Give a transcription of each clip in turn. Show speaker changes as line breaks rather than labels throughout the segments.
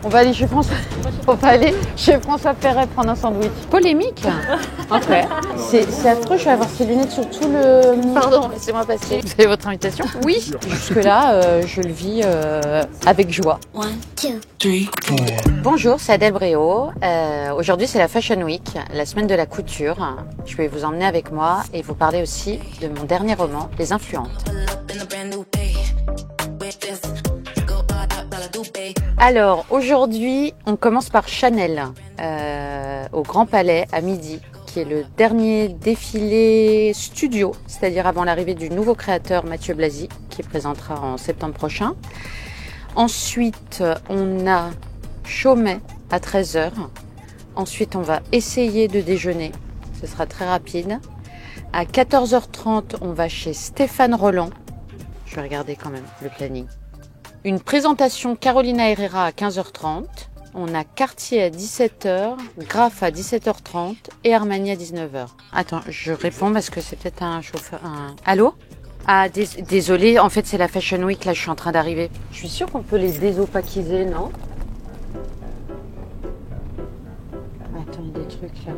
On va aller chez François. On va aller chez François Perret prendre un sandwich. Polémique. Ok. C'est affreux, je vais avoir ces lunettes sur tout le... Pardon, laissez-moi passer. Vous avez votre invitation? Oui. Jusque-là, je le vis avec joie.
1, 2, 3, 4.
Bonjour, c'est Adèle Bréau. Aujourd'hui, c'est la Fashion Week, la semaine de la couture. Je vais vous emmener avec moi et vous parler aussi de mon dernier roman, Les Influentes. Alors, aujourd'hui, on commence par Chanel, au Grand Palais, à midi, qui est le dernier défilé studio, c'est-à-dire avant l'arrivée du nouveau créateur Mathieu Blazy, qui présentera en septembre prochain. Ensuite, on a Chaumet à 13h. Ensuite, on va essayer de déjeuner, ce sera très rapide. À 14h30, on va chez Stéphane Roland. Je vais regarder quand même le planning. Une présentation Carolina Herrera à 15h30. On a Cartier à 17h, Graff à 17h30 et Armani à 19h. Attends, je réponds parce que c'est peut-être un chauffeur... Allô? Ah, désolé, en fait c'est la Fashion Week, là je suis en train d'arriver. Je suis sûre qu'on peut les désopaquiser, non? Attends, il y a des trucs là.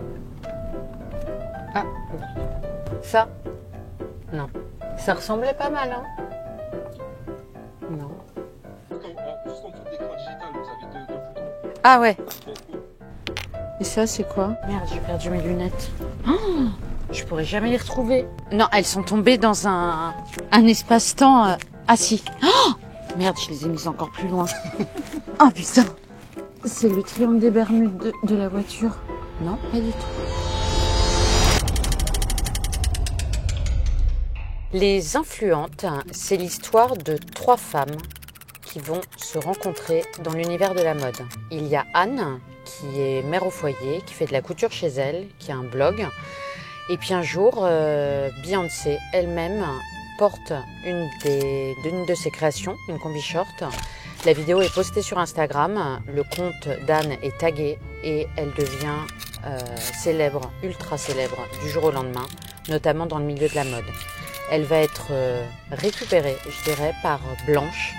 Ah, ça? Non. Ça ressemblait pas mal, hein? Non. Ah ouais. Et ça, c'est quoi? Merde, j'ai perdu mes lunettes. Oh, je pourrais jamais les retrouver. Non, elles sont tombées dans un espace-temps assis. Oh, merde, je les ai mises encore plus loin. Oh putain. C'est le triangle des Bermudes de la voiture. Non, pas du tout. Les Influentes, c'est l'histoire de 3 femmes qui vont se rencontrer dans l'univers de la mode. Il y a Anne, qui est mère au foyer, qui fait de la couture chez elle, qui a un blog. Et puis un jour, Beyoncé elle-même porte une de ses créations, une combi short. La vidéo est postée sur Instagram, le compte d'Anne est tagué et elle devient célèbre, ultra célèbre, du jour au lendemain, notamment dans le milieu de la mode. Elle va être récupérée, je dirais, par Blanche,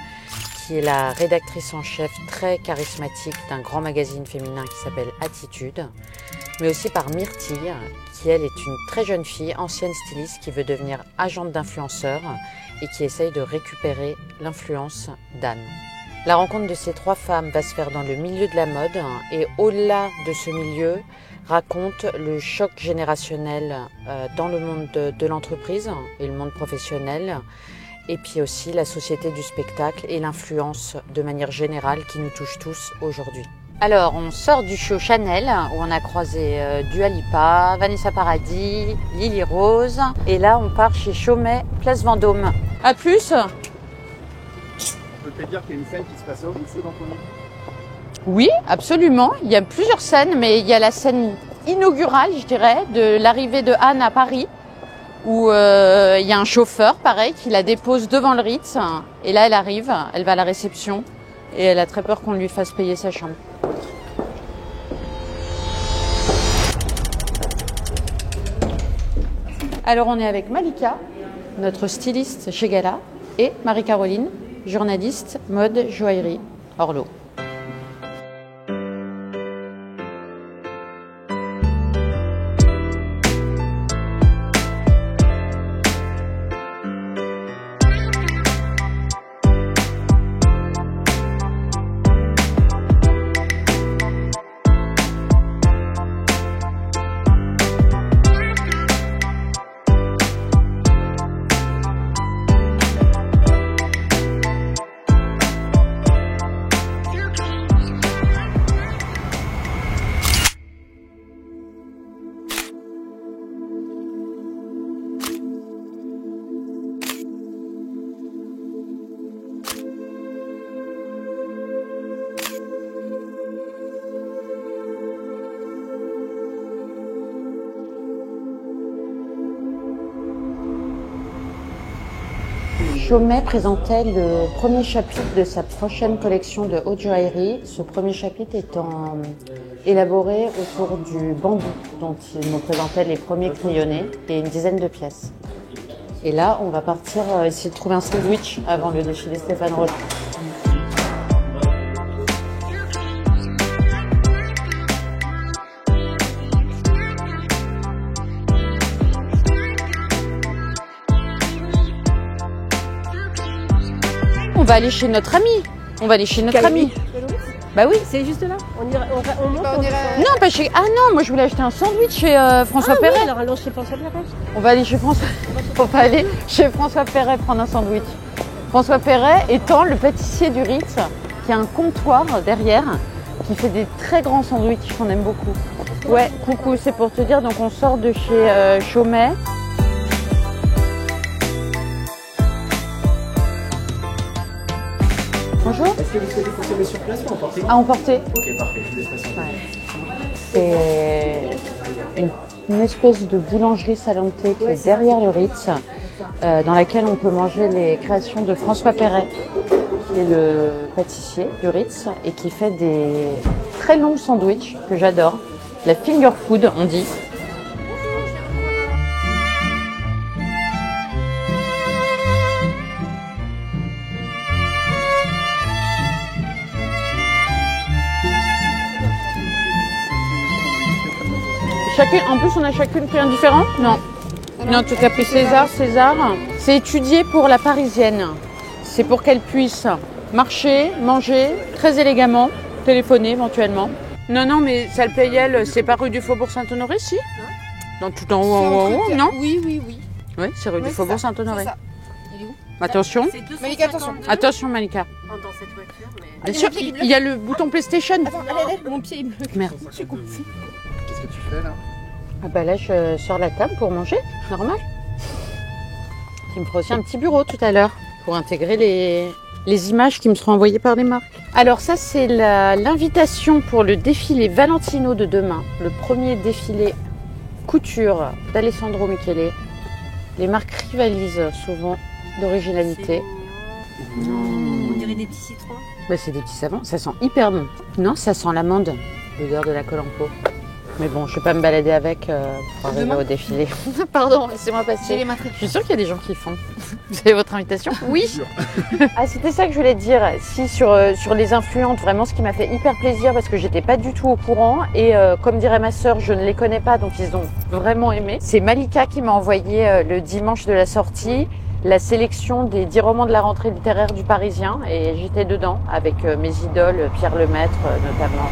qui est la rédactrice en chef très charismatique d'un grand magazine féminin qui s'appelle Attitude, mais aussi par Myrtille, qui elle est une très jeune fille, ancienne styliste, qui veut devenir agente d'influenceur et qui essaye de récupérer l'influence d'Anne. La rencontre de ces 3 femmes va se faire dans le milieu de la mode et au-delà de ce milieu, raconte le choc générationnel dans le monde de l'entreprise et le monde professionnel, et puis aussi la société du spectacle et l'influence de manière générale qui nous touche tous aujourd'hui. Alors, on sort du show Chanel, où on a croisé Dua Lipa, Vanessa Paradis, Lily Rose, et là on part chez Chaumet, place Vendôme. À plus.
Je peux te dire qu'il y a une scène qui se passe au Ritz dans ton livre?
Oui, absolument. Il y a plusieurs scènes, mais il y a la scène inaugurale, je dirais, de l'arrivée de Anne à Paris, où il y a un chauffeur, pareil, qui la dépose devant le Ritz. Et là, elle arrive, elle va à la réception, et elle a très peur qu'on lui fasse payer sa chambre. Alors, on est avec Malika, notre styliste chez Gala, et Marie-Caroline, journaliste, mode, joaillerie, Orlo. Chaumet présentait le premier chapitre de sa prochaine collection de haute joaillerie. Ce premier chapitre étant élaboré autour du bambou, dont il nous présentait les premiers crayonnés et une dizaine de pièces. Et là, on va partir essayer de trouver un sandwich avant le défilé Stéphane Roland. va aller chez notre ami. On va aller chez notre ami. Bah oui.
C'est juste là. On monte.
Non, pas chez. Ah non, moi je voulais acheter un sandwich chez François Perret.
Oui, alors allons chez François Perret.
On va aller chez François. On va aller chez François Perret prendre un sandwich. François Perret étant le pâtissier du Ritz, qui a un comptoir derrière, qui fait des très grands sandwichs qu'on aime beaucoup. Ouais, coucou, c'est pour te dire. Donc on sort de chez Chaumet. Bonjour.
Est-ce que vous souhaitez consommer sur place ou emporter?
À emporter.
Ok, parfait, je vous laisse passer.
C'est une espèce de boulangerie Salanté qui est derrière le Ritz, dans laquelle on peut manger les créations de François Perret, qui est le pâtissier du Ritz et qui fait des très longs sandwichs que j'adore. La finger food, on dit. En plus, on a chacune pris un différent? Non. Non, en tout cas, puis César. C'est étudié pour la Parisienne. C'est pour qu'elle puisse marcher, manger, très élégamment, téléphoner éventuellement. Non, mais ça le paye elle, c'est pas rue du Faubourg Saint-Honoré, si? Non, tout en haut, non?
Oui.
Oui, c'est rue du Faubourg Saint-Honoré.
Il est où?
Attention.
Malika, attention.
Attention, Malika.
Dans cette voiture, mais...
Bien sûr, il y a le bouton PlayStation.
Attends, allez, mon pied il me...
Merde.
Qu'est-ce que tu fais là?
Ah bah là, je sors la table pour manger, normal. Il me fera aussi un petit bureau tout à l'heure pour intégrer les images qui me seront envoyées par les marques. Alors ça, c'est l'invitation pour le défilé Valentino de demain, le premier défilé couture d'Alessandro Michele. Les marques rivalisent souvent d'originalité.
On dirait des petits citrons.
Bah, c'est des petits savons, ça sent hyper bon. Non, ça sent l'amande, l'odeur de la colle en pot. Mais bon, je ne vais pas me balader avec pour arriver au défilé. Pardon, laissez-moi passer. Je suis sûre qu'il y a des gens qui font. Vous avez votre invitation? Oui. Ah, c'était ça que je voulais te dire. Si sur les influentes, vraiment, ce qui m'a fait hyper plaisir parce que j'étais pas du tout au courant et comme dirait ma sœur, je ne les connais pas, donc ils ont vraiment aimé. C'est Malika qui m'a envoyé le dimanche de la sortie la sélection des 10 romans de la rentrée littéraire du Parisien et j'étais dedans avec mes idoles, Pierre Lemaitre notamment.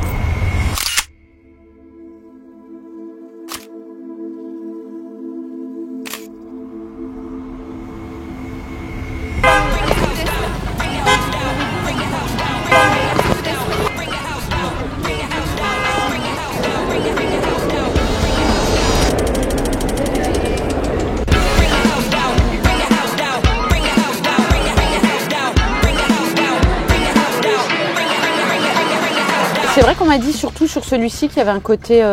C'est vrai qu'on m'a dit surtout sur celui-ci qu'il y avait un côté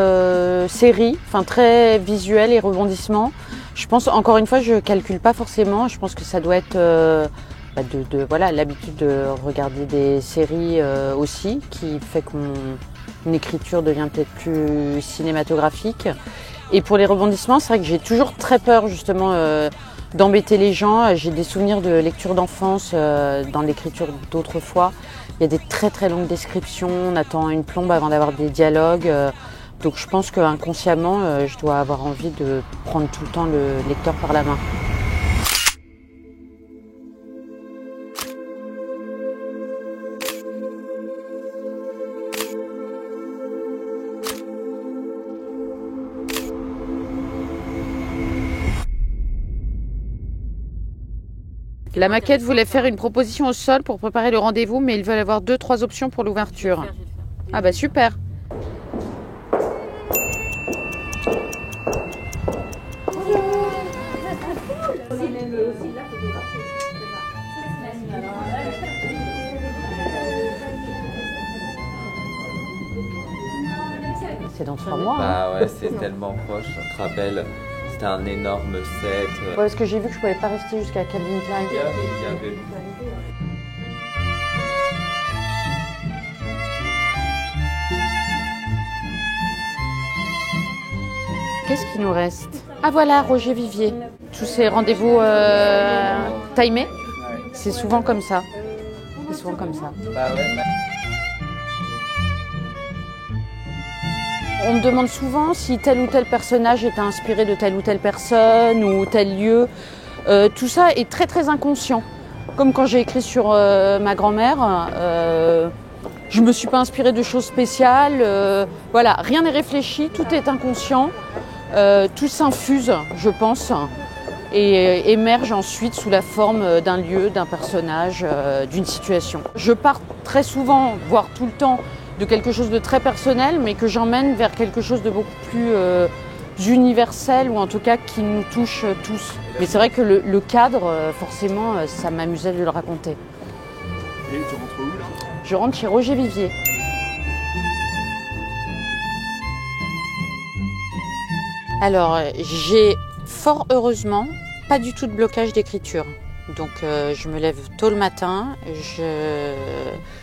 série, enfin très visuel et rebondissement. Je pense, encore une fois, je calcule pas forcément. Je pense que ça doit être voilà, l'habitude de regarder des séries aussi, qui fait qu'une écriture devient peut-être plus cinématographique. Et pour les rebondissements, c'est vrai que j'ai toujours très peur justement d'embêter les gens. J'ai des souvenirs de lecture d'enfance dans l'écriture d'autrefois. Il y a des très très longues descriptions, on attend une plombe avant d'avoir des dialogues. Donc je pense qu'inconsciemment, je dois avoir envie de prendre tout le temps le lecteur par la main. La maquette voulait faire une proposition au sol pour préparer le rendez-vous, mais ils veulent avoir 2-3 options pour l'ouverture. Ah bah super. C'est dans 3 mois.
Bah ouais, c'est tellement proche. Tu te rappelles, c'était un énorme set.
Ouais, parce que j'ai vu que je pouvais pas rester jusqu'à Calvin Klein.
Il y avait...
Qu'est-ce qu'il nous reste? Ah voilà, Roger Vivier. Tous ces rendez-vous timés, c'est souvent comme ça. C'est souvent comme ça.
Bah ouais.
On me demande souvent si tel ou tel personnage est inspiré de telle ou telle personne ou tel lieu. Tout ça est très très inconscient. Comme quand j'ai écrit sur ma grand-mère, je me suis pas inspirée de choses spéciales. Voilà, rien n'est réfléchi, tout est inconscient, tout s'infuse, je pense, et émerge ensuite sous la forme d'un lieu, d'un personnage, d'une situation. Je pars très souvent, voire tout le temps, de quelque chose de très personnel, mais que j'emmène vers quelque chose de beaucoup plus universel, ou en tout cas qui nous touche tous. Mais c'est vrai que le cadre, forcément, ça m'amusait de le raconter.
Et tu rentres où là?
Je rentre chez Roger Vivier. Alors, j'ai fort heureusement pas du tout de blocage d'écriture. Donc je me lève tôt le matin,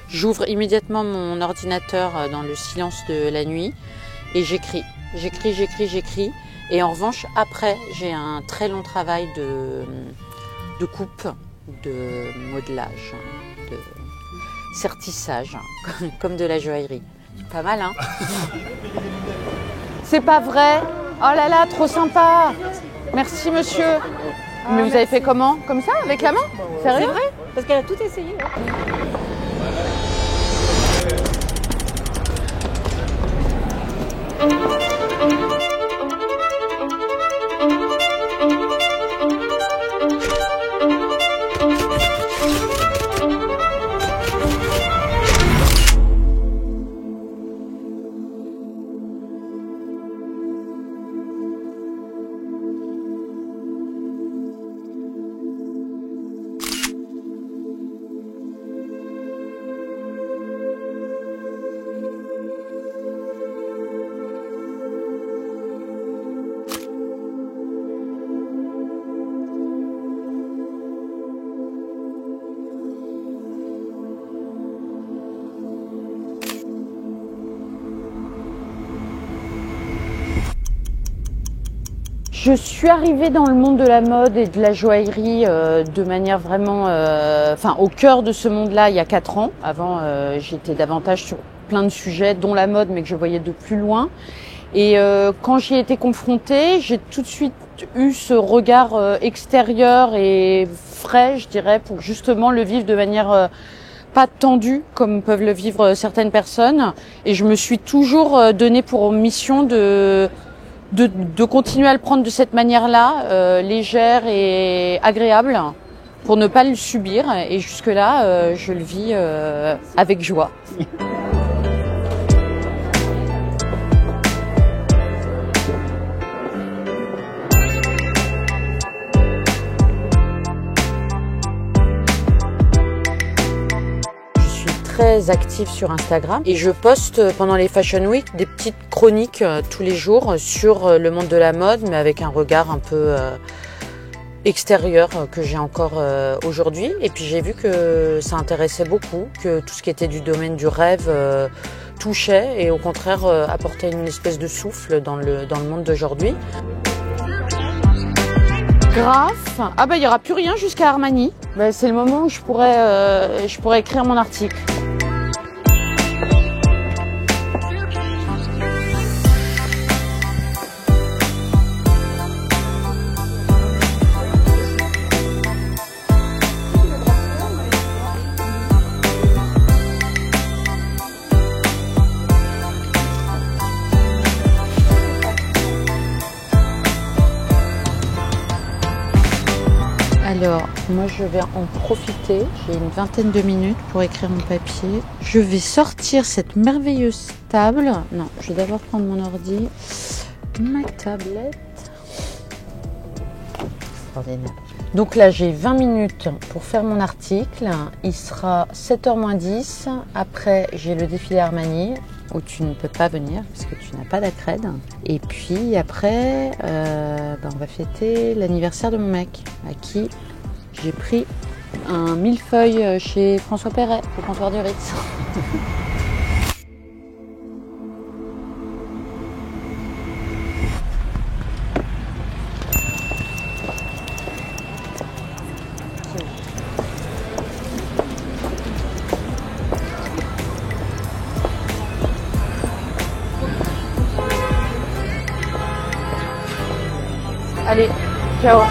j'ouvre immédiatement mon ordinateur dans le silence de la nuit et j'écris. J'écris. Et en revanche, après, j'ai un très long travail de coupe, de modelage, de sertissage, comme de la joaillerie. Pas mal, hein? C'est pas vrai? Oh là là, trop sympa! Merci, monsieur. Mais vous avez fait comment? Comme ça, avec la main? Sérieux?
C'est vrai, parce qu'elle a tout essayé. Hein.
Je suis arrivée dans le monde de la mode et de la joaillerie de manière vraiment, au cœur de ce monde-là il y a 4 ans. Avant, j'étais davantage sur plein de sujets, dont la mode, mais que je voyais de plus loin. Et quand j'y ai été confrontée, j'ai tout de suite eu ce regard extérieur et frais, je dirais, pour justement le vivre de manière pas tendue comme peuvent le vivre certaines personnes. Et je me suis toujours donné pour mission de continuer à le prendre de cette manière-là, légère et agréable, pour ne pas le subir. Et jusque-là, je le vis avec joie. Très active sur Instagram et je poste pendant les Fashion Week des petites chroniques tous les jours sur le monde de la mode, mais avec un regard un peu extérieur que j'ai encore aujourd'hui. Et puis j'ai vu que ça intéressait beaucoup, que tout ce qui était du domaine du rêve touchait et au contraire apportait une espèce de souffle dans le monde d'aujourd'hui. Graphe, ah bah il n'y aura plus rien jusqu'à Armani. Bah, c'est le moment où je pourrais écrire mon article. Alors, moi je vais en profiter, j'ai une vingtaine de minutes pour écrire mon papier. Je vais sortir cette merveilleuse table. Non, je vais d'abord prendre mon ordi, ma tablette. Extraordinaire. Donc là, j'ai 20 minutes pour faire mon article. Il sera 7h moins 10. Après, j'ai le défilé Armani, où tu ne peux pas venir parce que tu n'as pas d'accred. Et puis après, on va fêter l'anniversaire de mon mec, à qui j'ai pris un millefeuille chez François Perret, au comptoir du Ritz. Allez, ciao.